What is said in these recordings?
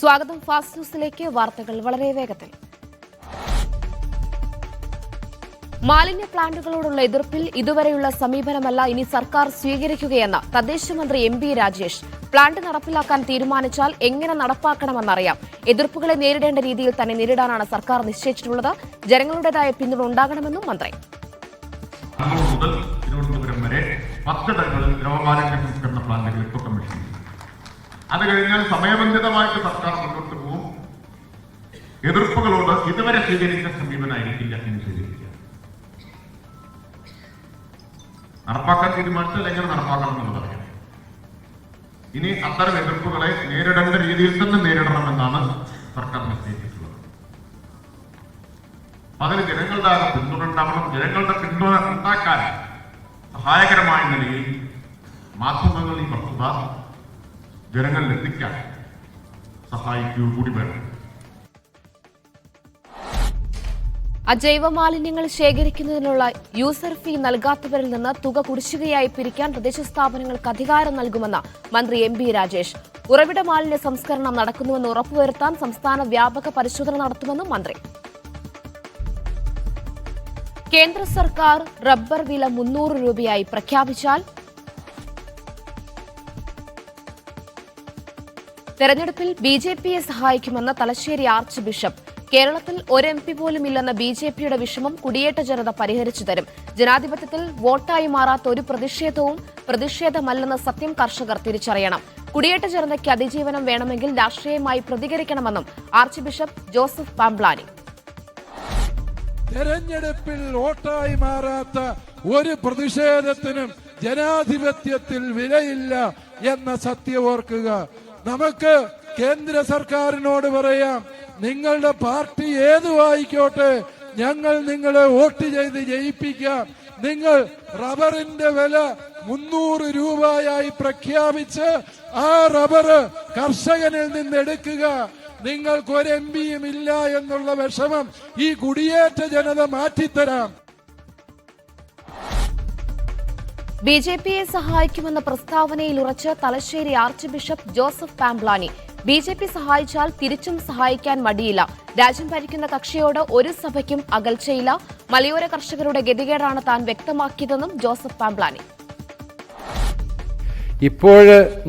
സ്വാഗതം. ഫാസ്റ്റ് ന്യൂസിലേക്ക്. വാർത്തകൾ വളരെ വേഗത്തിൽ. മാലിന്യ പ്ലാന്റുകളോടുള്ള എതിർപ്പിൽ ഇതുവരെയുള്ള സമീപനമല്ല ഇനി സർക്കാർ സ്വീകരിക്കുകയെന്ന് തദ്ദേശ മന്ത്രി എം ബി രാജേഷ്. പ്ലാന്റ് നടപ്പിലാക്കാൻ തീരുമാനിച്ചാൽ എങ്ങനെ നടപ്പാക്കണമെന്നറിയാം. എതിർപ്പുകളെ നേരിടേണ്ട രീതിയിൽ തന്നെ നേരിടാനാണ് സർക്കാർ നിശ്ചയിച്ചിട്ടുള്ളത്. ജനങ്ങളുടേതായ പിന്തുണ ഉണ്ടാകണമെന്നും മന്ത്രി. അത് കഴിഞ്ഞാൽ സമയബന്ധിതമായിട്ട് സർക്കാർ മുന്നോട്ട് പോകും. എതിർപ്പുകളോട് ഇതുവരെ സ്വീകരിച്ച സമീപനമായിരിക്കില്ല എന്ന് സ്വീകരിക്കുക. നടപ്പാക്കാൻ തീരുമാനിച്ചാൽ എങ്ങനെ നടപ്പാക്കണം എന്നുള്ളത് പറയാം. ഇനി അത്തരം എതിർപ്പുകളെ നേരിടേണ്ട രീതിയിൽ തന്നെ നേരിടണമെന്നാണ് സർക്കാർ നിശ്ചയിച്ചിട്ടുള്ളത്. അതിന് ജനങ്ങളുടെ പിന്തുണ ഉണ്ടാവണം. ജനങ്ങളുടെ പിന്തുണ ഉണ്ടാക്കാൻ സഹായകരമായ നിലയിൽ മാധ്യമങ്ങൾ ഈ വസ്തുത ജനങ്ങളിൽ എത്തിക്കാൻ സഹായിക്കുക കൂടി വേണം. അജൈവ മാലിന്യങ്ങൾ ശേഖരിക്കുന്നതിനുള്ള യൂസർ ഫീ നൽകാത്തവരിൽ നിന്ന് തുക കുടിശ്ശികയായി പിരിക്കാൻ തദ്ദേശ സ്ഥാപനങ്ങൾക്ക് അധികാരം നൽകുമെന്ന് മന്ത്രി എം ബി രാജേഷ്. ഉറവിട മാലിന്യ സംസ്കരണം നടക്കുന്നുവെന്ന് ഉറപ്പുവരുത്താൻ സംസ്ഥാന വ്യാപക പരിശോധന നടത്തുമെന്നും മന്ത്രി. കേന്ദ്ര സർക്കാർ റബ്ബർ വില 300 രൂപയായി പ്രഖ്യാപിച്ചാൽ തെരഞ്ഞെടുപ്പിൽ ബിജെപിയെ സഹായിക്കുമെന്ന് തലശ്ശേരി ആർച്ച് ബിഷപ്പ്. കേരളത്തിൽ ഒരു MP പോലും ഇല്ലെന്ന ബിജെപിയുടെ വിഷമം കുടിയേറ്റ ജനത പരിഹരിച്ചു തരും. ജനാധിപത്യത്തിൽ വോട്ടായി മാറാത്ത ഒരു പ്രതിഷേധവും പ്രതിഷേധമല്ലെന്ന് സത്യം കർഷകർ തിരിച്ചറിയണം. കുടിയേറ്റ ജനതയ്ക്ക് അതിജീവനം വേണമെങ്കിൽ രാഷ്ട്രീയമായി പ്രതികരിക്കണമെന്നും ആർച്ച് ബിഷപ്പ് ജോസഫ് പാംബ്ലാനി. തെരഞ്ഞെടുപ്പിൽ വോട്ടായി മാറാത്ത ഒരു പ്രതിഷേധത്തിനും ജനാധിപത്യത്തിൽ വിലയില്ല എന്ന സത്യം ഓർക്കുക. നമുക്ക് കേന്ദ്ര സർക്കാരിനോട് പറയാം, നിങ്ങളുടെ പാർട്ടി ഏതുമായിക്കോട്ടെ, ഞങ്ങൾ നിങ്ങളെ വോട്ട് ചെയ്ത് ജയിപ്പിക്കാം. നിങ്ങൾ റബ്ബറിന്റെ വില 300 രൂപയായി പ്രഖ്യാപിച്ച് ആ റബ്ബർ കർഷകനിൽ നിന്ന് എടുക്കുക. നിങ്ങൾക്കൊരു MP-യും ഇല്ല എന്നുള്ള വിഷമം ഈ കുടിയേറ്റ ജനത മാറ്റിത്തരാം. ബിജെപിയെ സഹായിക്കുമെന്ന പ്രസ്താവനയിൽ ഉറച്ച് Thalassery archbishop Joseph Pamplani. BJP സഹായിച്ചാൽ തിരിച്ചും സഹായിക്കാൻ മടിയില്ല. രാജ്യം ഭരിക്കുന്ന കക്ഷിയോട് ഒരു സഭയ്ക്കും അകൽച്ചയില്ല. മലയോര കർഷകരുടെ ഗതികേടാണ് താൻ വ്യക്തമാക്കിയതെന്നും ജോസഫ് പാംബ്ലാനി. ഇപ്പോൾ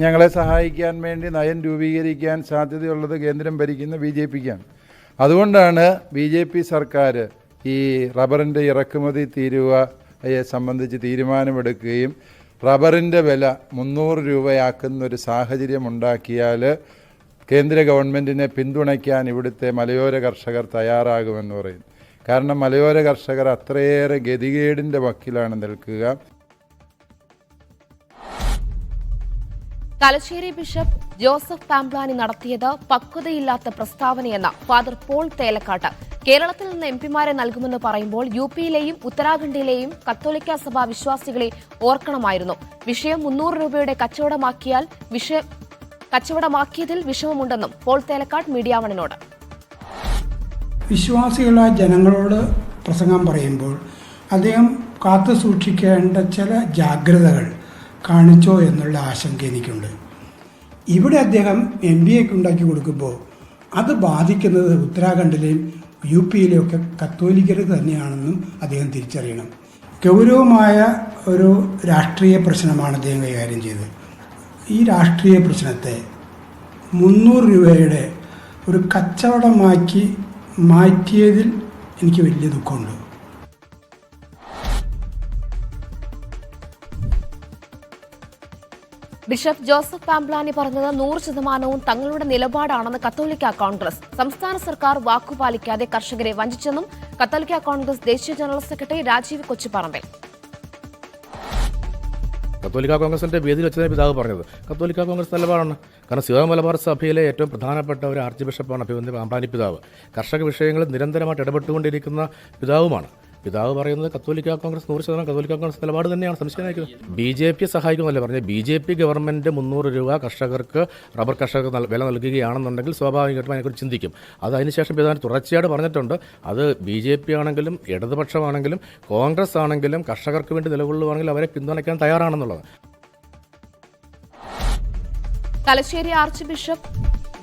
ഞങ്ങളെ സഹായിക്കാൻ വേണ്ടി നയം രൂപീകരിക്കാൻ സാധ്യതയുള്ളത് കേന്ദ്രം ഭരിക്കുന്ന BJP-ക്കാണ്. അതുകൊണ്ടാണ് BJP സർക്കാർ ഈ റബ്ബറിൻ്റെ ഇറക്കുമതി തീരുവയെ സംബന്ധിച്ച് തീരുമാനമെടുക്കുകയും റബ്ബറിൻ്റെ വില 300 രൂപയാക്കുന്നൊരു സാഹചര്യം ഉണ്ടാക്കിയാൽ കേന്ദ്ര ഗവൺമെൻറ്റിനെ പിന്തുണയ്ക്കാൻ ഇവിടുത്തെ മലയോര കർഷകർ തയ്യാറാകുമെന്ന് പറയുന്നു. കാരണം മലയോര കർഷകർ അത്രയേറെ ഗതികേടിൻ്റെ വക്കിലാണ് നിൽക്കുക. തലശ്ശേരി ബിഷപ്പ് ജോസഫ് പാംബ്ലാനി നടത്തിയത് പക്വതയില്ലാത്ത പ്രസ്താവനയെന്ന ഫാദർ പോൾ തേലക്കാട്ട്. കേരളത്തിൽ നിന്ന് MP-മാരെ നൽകുമെന്ന് പറയുമ്പോൾ UP-യിലെയും ഉത്തരാഖണ്ഡിലെയും കത്തോലിക്ക സഭാ വിശ്വാസികളെ ഓർക്കണമായിരുന്നു. വിഷയം 300 രൂപയുടെ കച്ചവടമാക്കിയതിൽ വിഷമമുണ്ടെന്നും പോൾ തേലക്കാട്ട് മീഡിയ വണിനോട്. വിശ്വാസികളായ ജനങ്ങളോട് പ്രസംഗം പറയുമ്പോൾ അദ്ദേഹം കാത്തു സൂക്ഷിക്കേണ്ട ചില ജാഗ്രതകൾ കാണിച്ചോ എന്നുള്ള ആശങ്ക എനിക്കുണ്ട്. ഇവിടെ അദ്ദേഹം MBA ഉണ്ടാക്കി കൊടുക്കുമ്പോൾ അത് ബാധിക്കുന്നത് ഉത്തരാഖണ്ഡിലെയും UP-യിലെയും ഒക്കെ കത്തോലിക്കർ തന്നെയാണെന്നും അദ്ദേഹം തിരിച്ചറിയണം. ഗൗരവമായ ഒരു രാഷ്ട്രീയ പ്രശ്നമാണ് അദ്ദേഹം കൈകാര്യം ചെയ്തത്. ഈ രാഷ്ട്രീയ പ്രശ്നത്തെ 300 രൂപയുടെ ഒരു കച്ചവടമാക്കി മാറ്റിയതിൽ എനിക്ക് വലിയ ദുഃഖമുണ്ട്. ബിഷപ്പ് ജോസഫ് പാംബ്ലാനി പറഞ്ഞത് 100% തങ്ങളുടെ നിലപാടാണെന്ന് കത്തോലിക്ക കോൺഗ്രസ്. സംസ്ഥാന സർക്കാർ വാക്കുപാലിക്കാതെ കർഷകരെ വഞ്ചിച്ചെന്നും കത്തോലിക്ക കോൺഗ്രസ് ദേശീയ ജനറൽ സെക്രട്ടറി രാജീവ് കൊച്ചിപ്പറമ്പിൽ. കത്തോലിക്ക കോൺഗ്രസിന്റെ വേദിയിൽ വെച്ചതാണ് പിതാവ് പറഞ്ഞത്. കത്തോലിക്ക കോൺഗ്രസ് നിലപാടാണ്. കാരണം സിറോ മലബാർ സഭയിലെ ഏറ്റവും പ്രധാനപ്പെട്ട ഒരു ആർച്ച് ബിഷപ്പാണ് അഭിവന്ദ്യ പാംബ്ലാനി പിതാവ്. കർഷക വിഷയങ്ങളിൽ നിരന്തരമായിട്ട് ഇടപെട്ടുകൊണ്ടിരിക്കുന്ന പിതാവുമാണ്. പിതാവ് പറയുന്നത് കത്തോലിക്ക കോൺഗ്രസ് 100% കത്തോലിക്ക കോൺഗ്രസ് നിലപാട് തന്നെയാണ്. സംശയമായിരിക്കുന്നത്. BJP സഹായിക്കുമെന്നല്ലേ പറഞ്ഞത്. BJP ഗവൺമെന്റ് 300 രൂപ കർഷകർക്ക് റബ്ബർ കർഷകർക്ക് വില നൽകുകയാണെന്നുണ്ടെങ്കിൽ സ്വാഭാവികമായിട്ടും അതിനെക്കുറിച്ച് ചിന്തിക്കും. അത് അതിനുശേഷം പിതാവിന് തുടർച്ചയായിട്ട് പറഞ്ഞിട്ടുണ്ട്. അത് BJP ആണെങ്കിലും ഇടതുപക്ഷമാണെങ്കിലും കോൺഗ്രസ് ആണെങ്കിലും കർഷകർക്ക് വേണ്ടി നിലകൊള്ളുവാണെങ്കിൽ അവരെ പിന്തുണയ്ക്കാൻ തയ്യാറാണെന്നുള്ളത്. തലശ്ശേരി ആർച്ച് ബിഷപ്പ്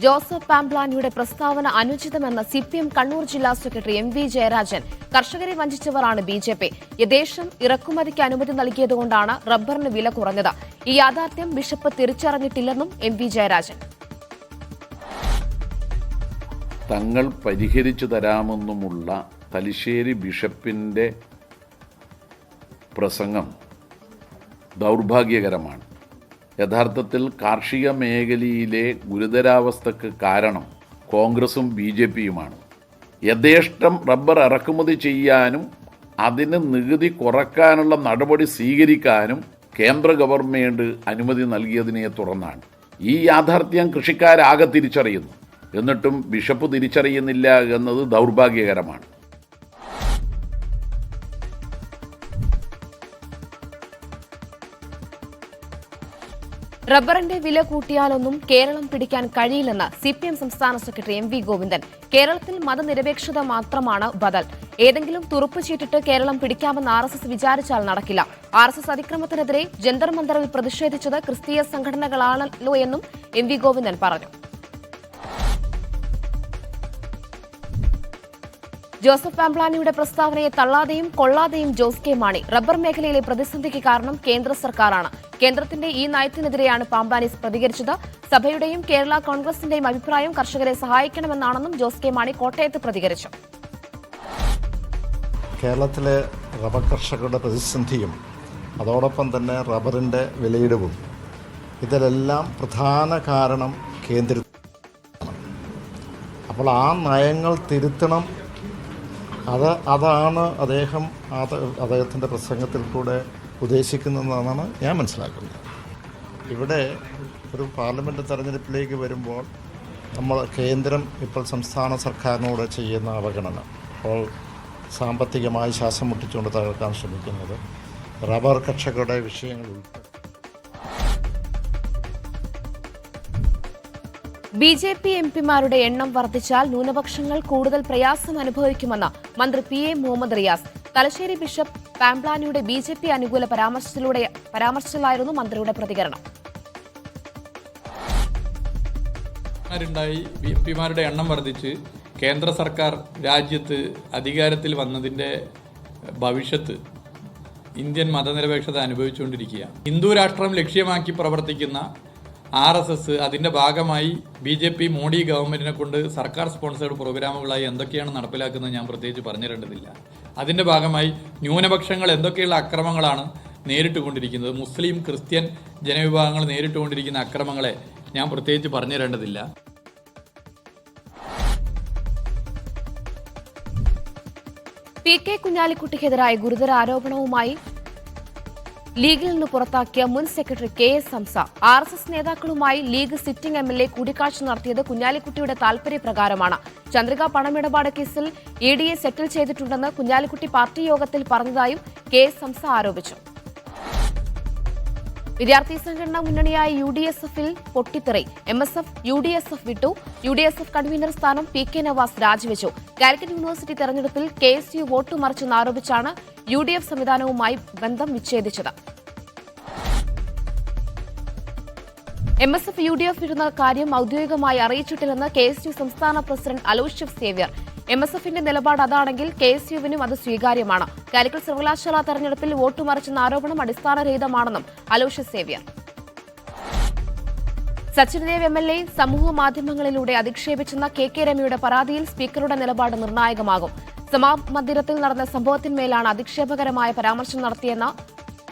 ജോസഫ് പാംപ്ലാനിയുടെ പ്രസ്താവന അനുചിതമെന്ന് സിപിഎം കണ്ണൂർ ജില്ലാ സെക്രട്ടറി എം വി ജയരാജൻ. കർഷകരെ വഞ്ചിച്ചവരാണ് ബിജെപി. യഥേഷ്ടം ഇറക്കുമതിക്ക് അനുമതി നൽകിയതുകൊണ്ടാണ് റബ്ബറിന് വില കുറഞ്ഞത്. ഈ യാഥാർത്ഥ്യം ബിഷപ്പ് തിരിച്ചറിഞ്ഞിട്ടില്ലെന്നും എം വി ജയരാജൻ. തങ്ങൾ പരിഹരിച്ചു തരാമെന്നുമുള്ള തലശ്ശേരി ബിഷപ്പിൻ്റെ പ്രസംഗം ദൗർഭാഗ്യകരമാണ്. യഥാർത്ഥത്തിൽ കാർഷിക മേഖലയിലെ ഗുരുതരാവസ്ഥക്ക് കാരണം കോൺഗ്രസും BJPയുമാണ്. യഥേഷ്ടം റബ്ബർ ഇറക്കുമതി ചെയ്യാനും അതിന് നികുതി കുറക്കാനുള്ള നടപടി സ്വീകരിക്കാനും കേന്ദ്ര ഗവൺമെൻറ് അനുമതി നൽകിയതിനെ തുടർന്നാണ്. ഈ യാഥാർത്ഥ്യം കൃഷിക്കാരാകെ തിരിച്ചറിയുന്നു. എന്നിട്ടും ബിഷപ്പ് തിരിച്ചറിയുന്നില്ല എന്നത് ദൗർഭാഗ്യകരമാണ്. റബ്ബറിന്റെ വില കൂട്ടിയാലൊന്നും കേരളം പിടിക്കാൻ കഴിയില്ലെന്ന് സിപിഎം സംസ്ഥാന സെക്രട്ടറി എം വി ഗോവിന്ദൻ. കേരളത്തിൽ മതനിരപേക്ഷത മാത്രമാണ് ബദൽ. ഏതെങ്കിലും തുറുപ്പ് ചീട്ടിട്ട് കേരളം പിടിക്കാമെന്ന് RSS വിചാരിച്ചാൽ നടക്കില്ല. RSS അതിക്രമത്തിനെതിരെ ജന്തർ മന്ദറിൽ പ്രതിഷേധിച്ചത് ക്രിസ്തീയ സംഘടനകളാണല്ലോ എന്നും എം വി ഗോവിന്ദൻ പറഞ്ഞു. ജോസഫ് പാംപ്ലാനിയുടെ പ്രസ്താവനയെ തള്ളാതെയും കൊള്ളാതെയും ജോസ് കെ മാണി. റബ്ബർ മേഖലയിലെ പ്രതിസന്ധിക്ക് കാരണം കേന്ദ്ര സർക്കാരാണ്. കേന്ദ്രത്തിന്റെ ഈ നയത്തിനെതിരെയാണ് പാംപ്ലാനി പ്രതികരിച്ചത്. സഭയുടെയും കേരള കോൺഗ്രസിന്റെയും അഭിപ്രായം കർഷകരെ സഹായിക്കണമെന്നാണെന്നും ജോസ് കെ മാണി കോട്ടയത്ത് പ്രതികരിച്ചു. കേരളത്തിലെ റബ്ബർ കർഷകരുടെ പ്രതിസന്ധിയും അതോടൊപ്പം തന്നെ റബ്ബറിൻ്റെ വിലയിടിവും ഇതിലെല്ലാം പ്രധാന കാരണം കേന്ദ്രമാണ്. അപ്പോൾ ആ നയങ്ങൾ തിരുത്തണം. അതാണ് അദ്ദേഹത്തിൻ്റെ പ്രസംഗത്തിൽ കൂടെ ഉദ്ദേശിക്കുന്നതെന്നാണ് ഞാൻ മനസ്സിലാക്കുന്നത്. ഇവിടെ ഒരു പാർലമെൻറ്റ് തെരഞ്ഞെടുപ്പിലേക്ക് വരുമ്പോൾ കേന്ദ്രം ഇപ്പോൾ സംസ്ഥാന സർക്കാരിനോട് ചെയ്യുന്ന അവഗണന, അപ്പോൾ സാമ്പത്തികമായി ശ്വാസം മുട്ടിച്ചുകൊണ്ട് തകർക്കാൻ ശ്രമിക്കുന്നത് റബ്ബർ കർഷകരുടെ വിഷയങ്ങൾ ഉൾപ്പെടെ. BJP MPമാരുടെ എണ്ണം വർദ്ധിച്ചാൽ ന്യൂനപക്ഷങ്ങൾ കൂടുതൽ പ്രയാസം അനുഭവിക്കുമെന്ന് മന്ത്രി PA മുഹമ്മദ് റിയാസ്. തലശ്ശേരി ബിഷപ്പ് പാംപ്ലാനിയുടെ BJP അനുകൂല പരാമർശത്തിലായിരുന്നു മന്ത്രിയുടെ പ്രതികരണം. MPമാരുടെ എണ്ണം വർദ്ധിച്ച് കേന്ദ്ര സർക്കാർ രാജ്യത്ത് അധികാരത്തിൽ വന്നതിൻ്റെ ഭവിഷ്യത്ത് ഇന്ത്യൻ മതനിരപേക്ഷത അനുഭവിച്ചുകൊണ്ടിരിക്കുകയാണ്. ഹിന്ദു രാഷ്ട്രം ലക്ഷ്യമാക്കി പ്രവർത്തിക്കുന്ന RSS അതിൻ്റെ ഭാഗമായി BJP മോഡി ഗവൺമെൻറ്റിനെ കൊണ്ട് സർക്കാർ സ്പോൺസേഡ് പ്രോഗ്രാമുകളായി എന്തൊക്കെയാണ് നടപ്പിലാക്കുന്നത് ഞാൻ പ്രത്യേകിച്ച് പറഞ്ഞിരേണ്ടതില്ല. അതിൻ്റെ ഭാഗമായി ന്യൂനപക്ഷങ്ങൾ എന്തൊക്കെയുള്ള അക്രമങ്ങളാണ് നേരിട്ടുകൊണ്ടിരിക്കുന്നത്, മുസ്ലിം ക്രിസ്ത്യൻ ജനവിഭാഗങ്ങൾ നേരിട്ടുകൊണ്ടിരിക്കുന്ന അക്രമങ്ങളെ ഞാൻ പ്രത്യേകിച്ച് പറഞ്ഞിരേണ്ടതില്ല. PK കുഞ്ഞാലിക്കുട്ടിക്കെതിരായ ഗുരുതര ആരോപണവുമായി ലീഗിൽ നിന്ന് പുറത്താക്കിയ മുൻ സെക്രട്ടറി KS ഹംസ. RSS നേതാക്കളുമായി ലീഗ് സിറ്റിംഗ് MLA കൂടിക്കാഴ്ച നടത്തിയത് കുഞ്ഞാലിക്കുട്ടിയുടെ താൽപര്യപ്രകാരമാണ്. ചന്ദ്രിക പണമിടപാട് കേസിൽ EDയെ സെറ്റിൽ ചെയ്തിട്ടുണ്ടെന്ന് കുഞ്ഞാലിക്കുട്ടി പാർട്ടി യോഗത്തിൽ പറഞ്ഞതായും KS ഹംസ ആരോപിച്ചു. വിദ്യാർത്ഥി സംഘടനാ മുന്നണിയായ UDSFൽ പൊട്ടിത്തെറി. MSF UDSF വിട്ടു. UDSF കൺവീനർ സ്ഥാനം PK നവാസ് രാജിവെച്ചു. കാലിക്കറ്റ് യൂണിവേഴ്സിറ്റി തെരഞ്ഞെടുപ്പിൽ KSU വോട്ട് മറിച്ചെന്നാരോപിച്ചാണ് UDF സംവിധാനവുമായി ബന്ധം വിച്ഛേദിച്ചത്. MSF UDF വിടുന്ന കാര്യം ഔദ്യോഗികമായി അറിയിച്ചിട്ടില്ലെന്ന് KSU സംസ്ഥാന പ്രസിഡന്റ് അലോഷ്യസ് സേവ്യർ. MSFന്റെ നിലപാട് അതാണെങ്കിൽ KSUവിനും അത് സ്വീകാര്യമാണ്. കാലിക്കറ്റ് സർവകലാശാല തെരഞ്ഞെടുപ്പിൽ വോട്ട് മറിച്ചെന്ന ആരോപണം അടിസ്ഥാനരഹിതമാണെന്നും Aloysius Xavier. Sachin Dev MLA സമൂഹ മാധ്യമങ്ങളിലൂടെ അധിക്ഷേപിച്ചെന്ന KK രമയുടെ പരാതിയിൽ സ്പീക്കറുടെ നിലപാട് നിർണായകമാകും. സമാമന്ദിരത്തിൽ നടന്ന സംഭവത്തിന്മേലാണ് അധിക്ഷേപകരമായ പരാമർശം നടത്തിയെന്ന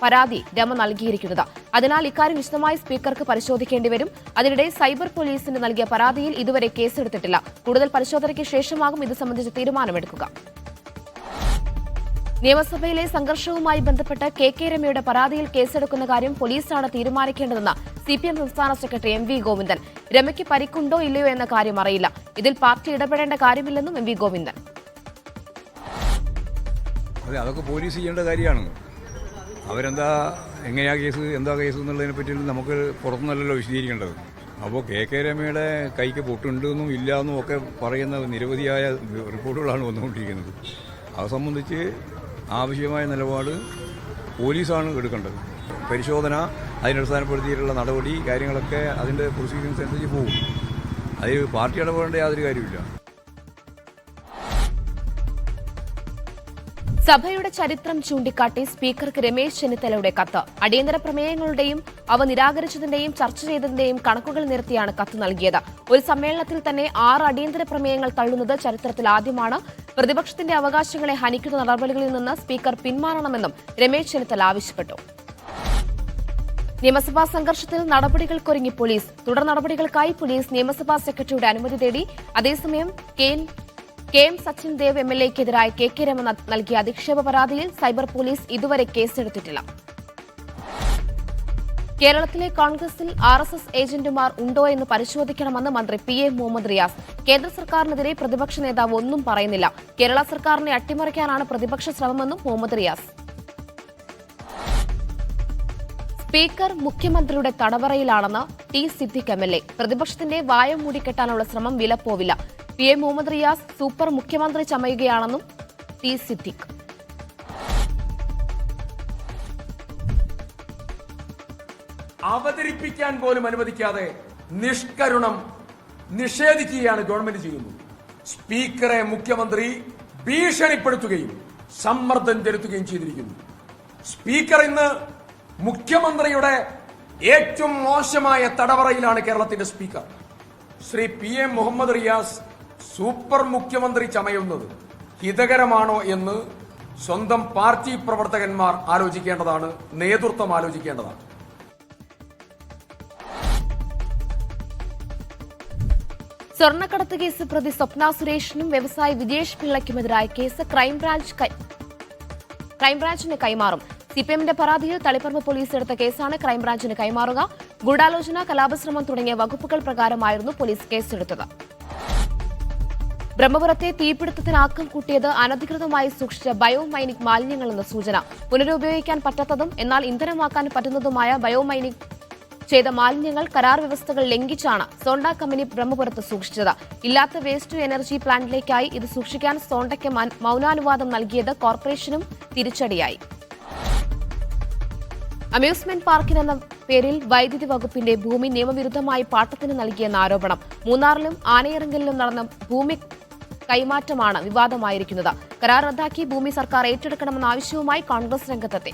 പരാതി രമ നൽകിയിരിക്കുന്നത്. അതിനാൽ ഇക്കാര്യം വിശദമായി സ്പീക്കർക്ക് പരിശോധിക്കേണ്ടിവരും. അതിനിടെ സൈബർ പോലീസിന് നൽകിയ പരാതിയിൽ ഇതുവരെ കേസെടുത്തിട്ടില്ല. കൂടുതൽ പരിശോധനയ്ക്ക് ശേഷമാകും ഇത് സംബന്ധിച്ച് തീരുമാനമെടുക്കുക. നിയമസഭയിലെ സംഘർഷവുമായി ബന്ധപ്പെട്ട് KK രമയുടെ പരാതിയിൽ കേസെടുക്കുന്ന കാര്യം പോലീസാണ് തീരുമാനിക്കേണ്ടതെന്ന് CPM സംസ്ഥാന സെക്രട്ടറി MV ഗോവിന്ദൻ. രമയ്ക്ക് പരിക്കുണ്ടോ ഇല്ലയോ എന്ന കാര്യം അറിയില്ല. ഇതിൽ പാർട്ടി ഇടപെടേണ്ട കാര്യമില്ലെന്നും MV ഗോവിന്ദൻ. അതൊക്കെ പോലീസ് ചെയ്യേണ്ട കാര്യമാണ്. അവരെന്താ എങ്ങനെയാ കേസ് എന്താ കേസ് എന്നുള്ളതിനെ പറ്റി നമുക്ക് പുറത്തുനിന്നല്ലല്ലോ വിശദീകരിക്കേണ്ടത്. അപ്പോൾ KK രമയുടെ കൈക്ക് പൊട്ടുണ്ടെന്നും ഇല്ലയെന്നും ഒക്കെ പറയുന്ന നിരവധിയായ റിപ്പോർട്ടുകളാണ് വന്നുകൊണ്ടിരിക്കുന്നത്. അത് സംബന്ധിച്ച് ആവശ്യമായ നിലപാട് പോലീസാണ് എടുക്കേണ്ടത്. പരിശോധന, അതിനടിസ്ഥാനപ്പെടുത്തിയിട്ടുള്ള നടപടി കാര്യങ്ങളൊക്കെ അതിൻ്റെ പ്രൊസീജിയേഴ്സ് അനുസരിച്ച് പോകും. അത് പാർട്ടി ഇടപെടേണ്ട യാതൊരു കാര്യമില്ല. സഭയുടെ ചരിത്രം ചൂണ്ടിക്കാട്ടി സ്പീക്കർക്ക് രമേശ് ചെന്നിത്തലയുടെ കത്ത്. അടിയന്തര പ്രമേയങ്ങളുടെയും അവ നിരാകരിച്ചതിന്റെയും ചർച്ച ചെയ്തതിന്റെയും കണക്കുകൾ നിരത്തിയാണ് കത്ത് നൽകിയത്. ഒരു സമ്മേളനത്തിൽ തന്നെ 6 അടിയന്തര പ്രമേയങ്ങൾ തള്ളുന്നത് ചരിത്രത്തിൽ ആദ്യമാണ്. പ്രതിപക്ഷത്തിന്റെ അവകാശങ്ങളെ ഹനിക്കുന്ന നടപടികളിൽ നിന്ന് സ്പീക്കർ പിന്മാറണമെന്നും രമേശ് ചെന്നിത്തല ആവശ്യപ്പെട്ടു. നിയമസഭാ സംഘർഷത്തിൽ നടപടികൾക്കൊരുങ്ങി പോലീസ്. തുടർ നടപടികൾക്കായി പോലീസ് നിയമസഭാ സെക്രട്ടറിയുടെ അനുമതി തേടി. അതേസമയം കെ എം സച്ചിൻ ദേവ് MLA-ക്കെതിരായ KK രമ നൽകിയ അധിക്ഷേപ പരാതിയിൽ സൈബർ പോലീസ് ഇതുവരെ കേസെടുത്തിട്ടില്ല. കേരളത്തിലെ കോൺഗ്രസിൽ RSS ഏജന്റുമാർ ഉണ്ടോ എന്ന് പരിശോധിക്കണമെന്ന് മന്ത്രി PA മുഹമ്മദ് റിയാസ്. കേന്ദ്ര സർക്കാരിനെതിരെ പ്രതിപക്ഷ നേതാവ് ഒന്നും പറയുന്നില്ല. കേരള സർക്കാരിനെ അട്ടിമറിക്കാനാണ് പ്രതിപക്ഷ ശ്രമമെന്നും മുഹമ്മദ് റിയാസ്. സ്പീക്കർ മുഖ്യമന്ത്രിയുടെ തടവറയിലാണെന്ന് T സിദ്ദിഖ് MLA. പ്രതിപക്ഷത്തിന്റെ വായ മൂടിക്കെട്ടാനുള്ള ശ്രമം വിലപ്പോവില്ല. PA മുഹമ്മദ് റിയാസ് സൂപ്പർ മുഖ്യമന്ത്രി ചമയുകയാണെന്നും T സിദ്ദിഖ്. അവതരിപ്പിക്കാൻ പോലും അനുവദിക്കാതെ നിഷ്കരുണം നിഷേധിക്കുകയാണ് ഗവൺമെന്റ് ചെയ്യുന്നത്. സ്പീക്കറെ മുഖ്യമന്ത്രി ഭീഷണിപ്പെടുത്തുകയും സമ്മർദ്ദം ചെലുത്തുകയും ചെയ്തിരിക്കുന്നു. സ്പീക്കർ ഇന്ന് മുഖ്യമന്ത്രിയുടെ ഏറ്റവും മോശമായ തടവറയിലാണ് കേരളത്തിന്റെ speaker. Shri PA Muhammad Riyas super മുഖ്യമന്ത്രി ചമയുന്നത് ഹിതകരമാണോ എന്ന് സ്വന്തം പാർട്ടി പ്രവർത്തകന്മാർ ആലോചിക്കേണ്ടതാണ്, നേതൃത്വം ആലോചിക്കേണ്ടതാണ്. സ്വർണ്ണക്കടത്ത് കേസ് പ്രതി സ്വപ്ന സുരേഷിനും വ്യവസായി വിജേഷ് പിള്ളയ്ക്കുമെതിരായ കേസ് ക്രൈംബ്രാഞ്ചിന് കൈമാറും. CPM-ന്റെ പരാതിയിൽ തളിപ്പറമ്പ് പോലീസ് എടുത്ത കേസാണ് ക്രൈംബ്രാഞ്ചിന് കൈമാറുക. ഗൂഢാലോചന, കലാപശ്രമം തുടങ്ങിയ വകുപ്പുകൾ പ്രകാരമായിരുന്നു പോലീസ് കേസെടുത്തത്. ബ്രഹ്മപുരത്തെ തീപിടുത്തത്തിന് ആക്കം കൂട്ടിയത് അനധികൃതമായി സൂക്ഷിച്ച ബയോമൈനിക് മാലിന്യങ്ങളെന്ന സൂചന. പുനരുപയോഗിക്കാൻ പറ്റാത്തതും എന്നാൽ ഇന്ധനമാക്കാൻ പറ്റുന്നതുമായ ബയോമൈനിക് ചെയ്ത മാലിന്യങ്ങൾ കരാർ വ്യവസ്ഥകൾ ലംഘിച്ചാണ് സോണ്ട കമ്പനി ബ്രഹ്മപുരത്ത് സൂക്ഷിച്ചത്. ഇല്ലാത്ത വേസ്റ്റ് ടു എനർജി പ്ലാന്റിലേക്കായി ഇത് സൂക്ഷിക്കാൻ സോണ്ടയ്ക്ക് മൌനാനുവാദം നൽകിയത് കോർപ്പറേഷനും തിരിച്ചടിയായി. അമ്യൂസ്മെന്റ് പാർക്കിനെന്ന പേരിൽ വൈദ്യുതി വകുപ്പിന്റെ ഭൂമി നിയമവിരുദ്ധമായി പാട്ടത്തിന് നൽകിയെന്ന ആരോപണം. മൂന്നാറിലും ആനയിറങ്കലിലും നടന്ന ഭൂമി കൈമാറ്റമാണ് വിവാദമായിരിക്കുന്നത്. കരാർ റദ്ദാക്കി ഭൂമി സർക്കാർ ഏറ്റെടുക്കണമെന്ന ആവശ്യവുമായി കോൺഗ്രസ് രംഗത്തെത്തി.